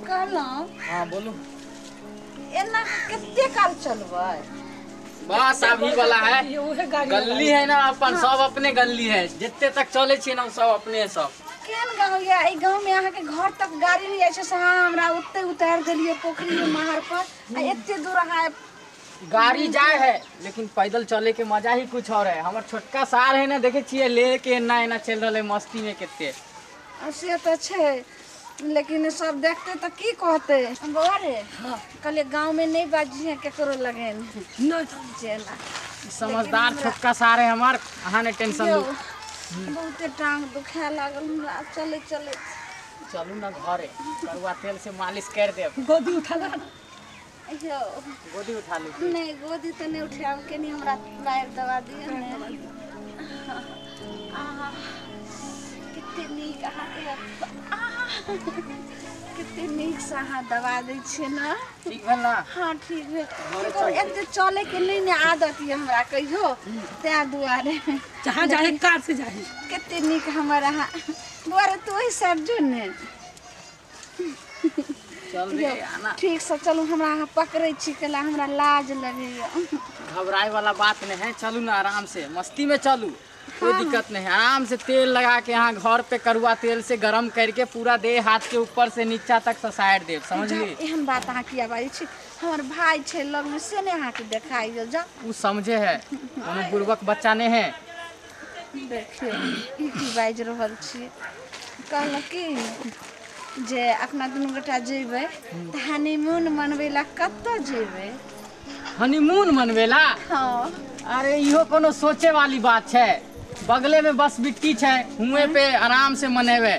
कहलौं हाँ बोलू। एना कितने काल चलबै? बस अभी वाला है। गली है ना अपन, सब अपने गली है। जितने तक चले छी ना सब अपने सब। केन गाँव या ई गाँव में अहाँ के घर तक गाड़ी नहीं जाय छै से हाँ हमरा ओते उतार देलिए पोखरी में महर पर आ एते दूर अहाँ गाड़ी जाए है लेकिन पैदल चले के मजा ही कुछ और है। हमार छोटका सार है ना, देखे छिए लेके एना एना चल रहे मस्ती में केते। से तो छै लेकिन सब देखते तो की कहते बउआ रे। हां कहले गांव में नहीं बाजी है केकरो लगेन नहीं चला। समझदार छोटका सार है हमार, अहाँ ने टेंशन लो। बहुते टांग दुखा लागल हमरा। चले चले चलू ना घरे, करुआ तेल से मालिश कर देब। गोदी उठा ला। यो गोदी उठा ली। नहीं गोदी तो नहीं उठाव के नहीं हमरा पैर दबा दिए ने। कितने नीक अहाँ के कितने नीक से अहाँ दबा दै छिए ना। ठीक है ना? हाँ ठीक है। तो एते चले के नहीं ने आदत है हमरा कहियो त्या दुआरे जहाँ जाए कार से जाए। कितने नीक हमारा दुआरे तो ही सब जो ने चल रे आना। ठीक से चलू हमरा अहाँ पकड़े छी कला हमरा लाज लगैया। घबराए वाला बात नहीं है, चलू ना आराम से, मस्ती में चलू, कोई दिक्कत नहीं है। आराम से तेल लगा के यहाँ घर पे करुआ तेल से गरम करके पूरा देह हाथ के ऊपर से नीचा तक ससाइड दे, समझली? एहन बात अहाँ किया बाई छी? हमर भाई छै लग में से ने अहाँ के देखाई जा। उ समझे है, कोनो बुर्बक बच्चा नहीं है। देखिए ई की बाज रहल छी। कहल की जे अपना दुनू गोटा जेबै त हनीमून मनबैला कत्तो जेबै? हनीमून मनवेला? हाँ। अरे इहो कोनो सोचे वाली बात है। बगले में बस बिट्टी है, हुए पे आराम से मनेवे।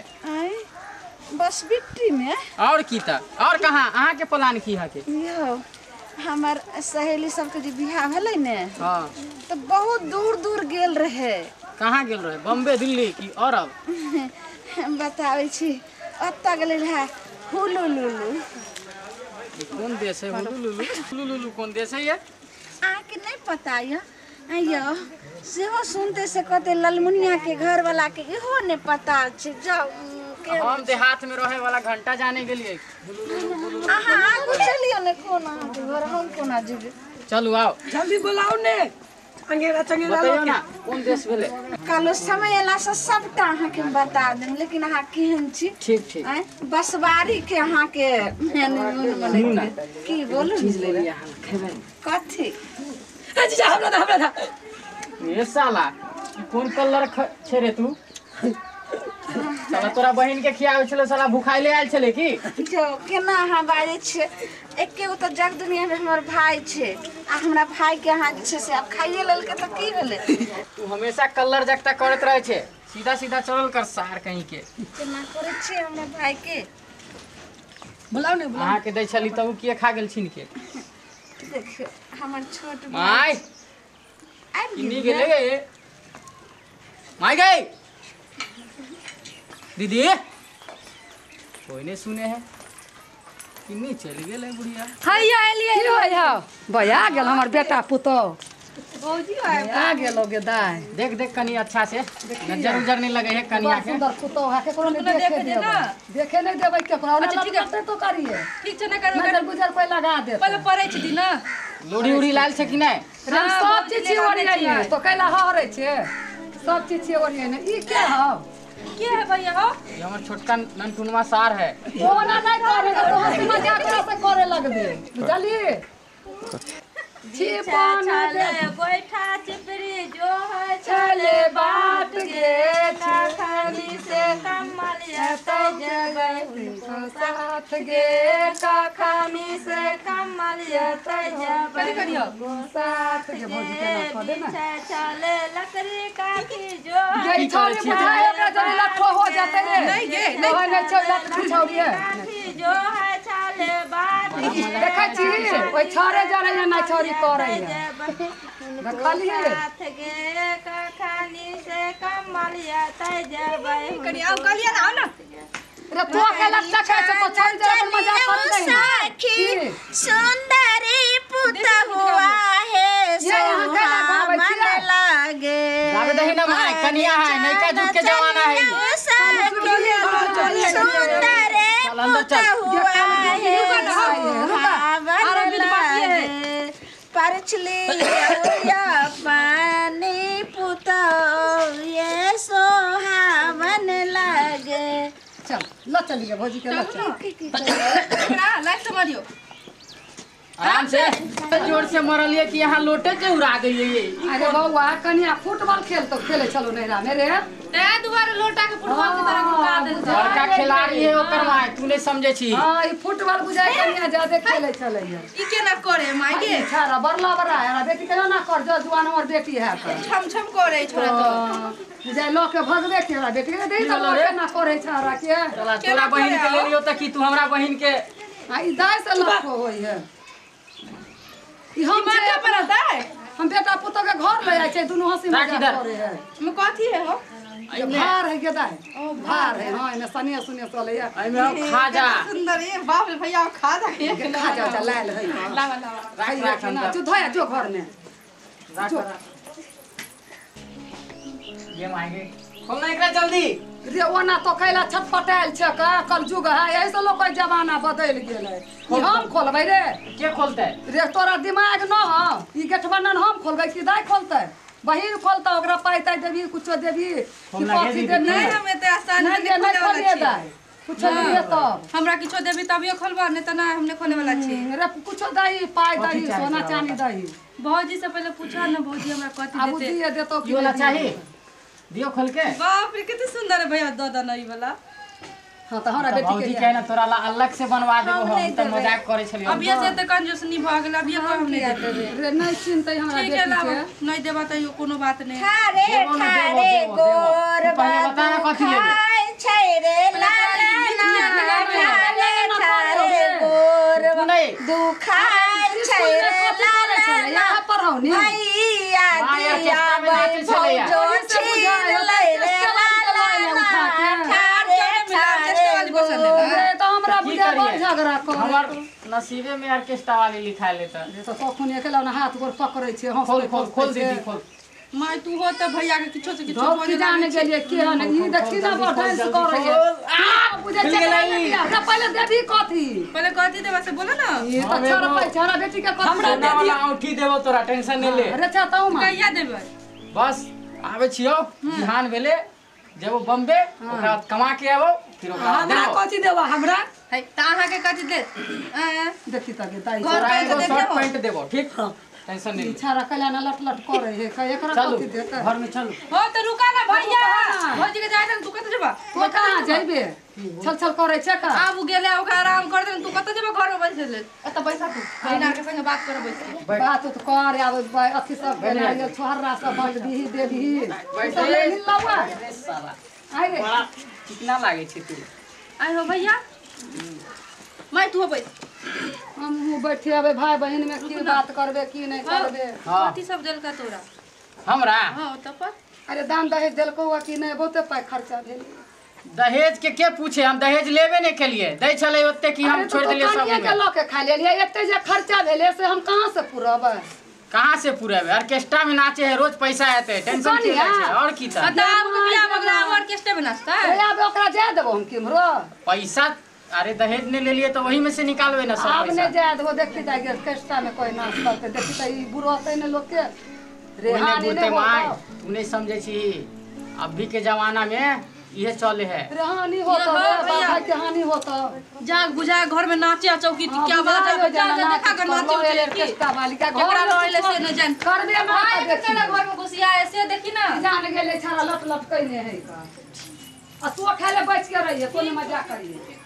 बस बिट्टी में? और की त और कहाँ अहाँ के प्लान की है के? यो हमर सहेली सबके जे बियाह भेलै ने, हाँ तो बहुत दूर दूर गेल रहे। कहाँ गेल रहे? बम्बे, दिल्ली की अरब? बताबै छी ओत्ता गेलै रहे हुलुलुलु। कौन देश है हुलुलुलु? हुलुलुलु कौन देश है ये? आके नहीं पता ये। यो सेहो सुनते से कहते ललमुनिया के घर वाला के इहो ने पता छै। जाओ हम देहात में रहे वाला घंटा जाने के लिए अहाँ आगू चलियो ने कोन अहाँ के घर हम कोना जेबै। चलू आओ जल्दी बुलाओ ने। अंगेरा चंगेरा बताइयो ना कौन देश भेले? कालो समय एला से सबटा अहाँ के बता देम, लेकिन अहाँ केहन छी? ठीक ठीक। बसवारी के अहाँ के बने की बोलू चीज ले लिया हम खेबै। कथी? जीजा हमरा था। ये साला कौन कलर छे रे तू? साला तोरा बहन के खियावे छले, साला भुखाइले आयल छले की? जो केना अहाँ बाजै छियै? एके गो तो जग दुनिया में हमर भाई छै आ हमरा भाई के अहाँ जे छै से अब खाइए लेल के तो की भेलै? तू हमेशा कलर जगता करत रहे छे, सीधा सीधा चलल कर सार कहीं के। केना करे छियै हमरा भाई के? बुलाओ ने बुलाओ। अहाँ के दै छली तब किए खा गेल छिन के? देखियो हमर छोट माय आबि किन्नी गेले गे? माय गई दीदी कोई नहीं सुने है, किन्नी चली गेल है बुढ़िया। हैया एलिए रो या बया गेल हमर बेटा पुतो। भौजी आ गेलो गे दाई। देख देख कनी अच्छा से, नजर उजर नहीं लगे है कनिया के। सुंदर पुतो है केकरो ने देखे देना। देखे नहीं देबै केकरो ना लगते तो करिए। ठीक छै ने करो नजर गुजर कोई लगा दे। पहले पड़ै छी ना लोड़ी उड़ी लाल छे कि नहीं? सब चीज छी ओरियाई तो कैला हरै छे। सब चीज छी ओरियाई ने ई के ह? के है भैया हो? ये हमार छोटका ननटुनवा सार है। ओना नहीं करे तो हंसी मजाक से करे लगबे बुझलिए? छिपन ले बैठा चिपरी जो है चले बाट गे खाली से कमलिया तो जगै उनको साथ गे खानी से कमलिया तो जगै साथ गे भौजी के ना कह दे ना चले लकड़ी काटी जो ये छोरी बुझाए ओकरा जरी लठो हो जाते रे नहीं गे नहीं छोरी लठो छोरी है जो है चले बाट देखै छी ओइ छोरे जरे ना छोरी करे देखलिए साथ गे खानी से कमलिया तै जबै कनिया गलिया ना आओ ना रे तो के लट्टा के तो छोड़ दे अपन मजाक कर दे सखी सुंदरी पुत हुआ है सुहा मन लागे गावे दही ना माय कनिया है नहीं का जुग के जमाना है। सुंदर चल परछली पानी पुतो ये सोहावन लगे। चल ल चलिए भौजी के ल चल लाइट समझियो आराम से जोर से मरलिए कि यहाँ लोटे के उड़ा गई ये। अरे बउआ कनिया फुटबॉल खेल तो खेले चलो नैरा मेरे ते दुबारा लोटा के फुटबॉल की तरह गुका दे बड़का खिलाड़ी है ओकर माय तू नहीं समझे छी। हां ई फुटबॉल बुझाई कनिया ज्यादा खेले चले ई के ना करे माई गे छारा बरला बरा है बेटी के ना कर जो जुआन हमर बेटी है छम छम करे छोरा तो बुझाई लो के भगवे के बेटी के दे तो ना करे छारा के चला तोरा बहिन के ले लियो त कि तू हमरा बहिन के आई दाई से लखो होई है ई हम माता पर दाई हम बेटा पुतो के घर ले जाय छै दुनु हंसी मजाक करे है में कथी है हो ये भार है के दाई भार है हां इने सनिया सुनिया चले है आई में खा जा सुंदर ये बाप रे भैया खा जा खा जा लाल है लावा लावा रख ना तू धोया जो घर में ये मांगे खोल ना एकरा जल्दी रे ओना तो कैला छटपटाइल छ का कल जुग है ऐसे लोग के जमाना बदल गेलै ई हम खोलबै रे के खोलते रे तोरा दिमाग न ह ई गेट बनन हम खोलबै कि दाई खोलतै बहिन खोलता ओकरा पाइता देबी कुछो देबी कि कथी देबी नहीं हम एते आसान नहीं नहीं खोलिए दाई कुछो नहीं तब हमरा किछो देबी तभियो खोलबा नहीं त ना हमने खोले वाला छी रे कुछो दाई पाइ दाई सोना चांदी दाई भौजी से पहले पूछा ना भौजी हमरा कथी अब देते दिए देतो ये वाला चाहिए दियो खोल के बाप रे कितनी सुंदर है भैया दादा नहीं वाला हां त हमरा बेटी भौजी के के ना तोरा ला अलग से बनवा देबो हम त मजाक करे छलियो अब ये से त कंजूस नहीं भ गेल अब ये को हम नहीं देते रे नहीं चिंतै हमरा ठीक है बेटी लावा के नहीं देबा त यो कोनो बात नहीं खारे देबो ना, खारे देबो, देबो, गोर देबो। पहले बता ना कथी लेबे खाय छै रे लाला खारे खारे गोर तू नहीं दुखाय छै रे लाला यहाँ पर हो नी भैया माया दिया केस्टा में नाचे छले या। जो छीन ले रे लाला खारे खारे गोर रे तो हमरा की बुझा बड़ करिए? झगड़ा कर हमर नसीबे में ऑर्केस्ट्रा वाली लिखा लेता ये तो कखुन एकला ना हाथ गोर पकड़ै छै हंस खोल खोल खोल दीदी खोल माय तू हो त भैया के किछो से किछो धोप बोले की जाने गेलिए के हन ई देखी ना बड़ डांस करे है आ बुझे खुल छै गेलै। ना पहले देबी कथी पहले कथी देबा से बोले ना ये तो हमें छोड़ वो- पाइ छोरा बेटी के कथी हमरा दे वाला औंठी देबो तोरा टेंशन नहीं ले अरे चाहता हूं कहिया देबे बस आवे छियो बिहान भेले जेबो बम्बे ओकरा बाद कमा के आबो फिर ओकरा बाद हमरा देबो। कथी देबा हमरा है त अहाँ के कथी दे देखी त दाई घर तोरा पे एगो देख शर्ट लेबो। पैंट देबो ठीक टेंशन नहीं ले छारा कल्याण लट लट करे है एकरा चलो कथी देता घर में चलो हो त रुका ना भैया रुका ना। भौजी के जाय तू कत जेबा तो कहां जाइबे छल छल करे छै का आब गेले ओकरा आराम कर दे तू कत जेबा घर में बैठ ले एत पैसा तू बहिना के संग बात कर बैठ के बात तो कर आब अथी सब के नारियल छोहरा सब बंद दी देबी बैठ सब ले मिलवा रे साला आई रे बड़ा कितना लागे छै तू आइ हो भैया मैं तू हो बैठ हम बैठे अबे भाई बहन में की बात करबे की नहीं करबे हाँ। कथी सब देल का तोरा हमरा हां त पर अरे दान दहेज देलको हुआ कि नहीं बहुते पाई खर्चा भेल दहेज के पूछे हम दहेज लेबे नहीं केलिए दै छले ओते कि हम छोड़ देलिए सब कनिया के लोग के खा लेलिए एते जे खर्चा भेले से हम कहां से पुरबे कहाँ से पूरा ऑर्केस्ट्रा में नाचे है रोज पैसा आते टेंशन की कनिया। है और की था दाब के बियाह बगला ऑर्केस्ट्रा में नाचता रे अब ओकरा जा देबो हम किमरो पैसा अरे दहेज ने ले लिए तो वही में से निकालवे ना सब आप पैसा ने जा देबो देखी ता गेल कष्टा में कोई नाच करते देखी ता ई बुरो होते ने लोग के रेहानी बोलते ने माय होता तू नहीं समझे छी अभी के जमाना में ये चले है रेहानी होता ये हो रे भैया। बाबा के हानि होता जाग बुझा घर में नाचे चौकी क्या बात है जा देखा कर नाचे उचे की कष्टा वाली का एकरा लइले से न जान करबे ना भाई देखी के घर में घुसिया ऐसे देखी ना जान गेले छाड़ा लट लट कइने है का आ तू खाले बच के रहिए कोई मजाक करिए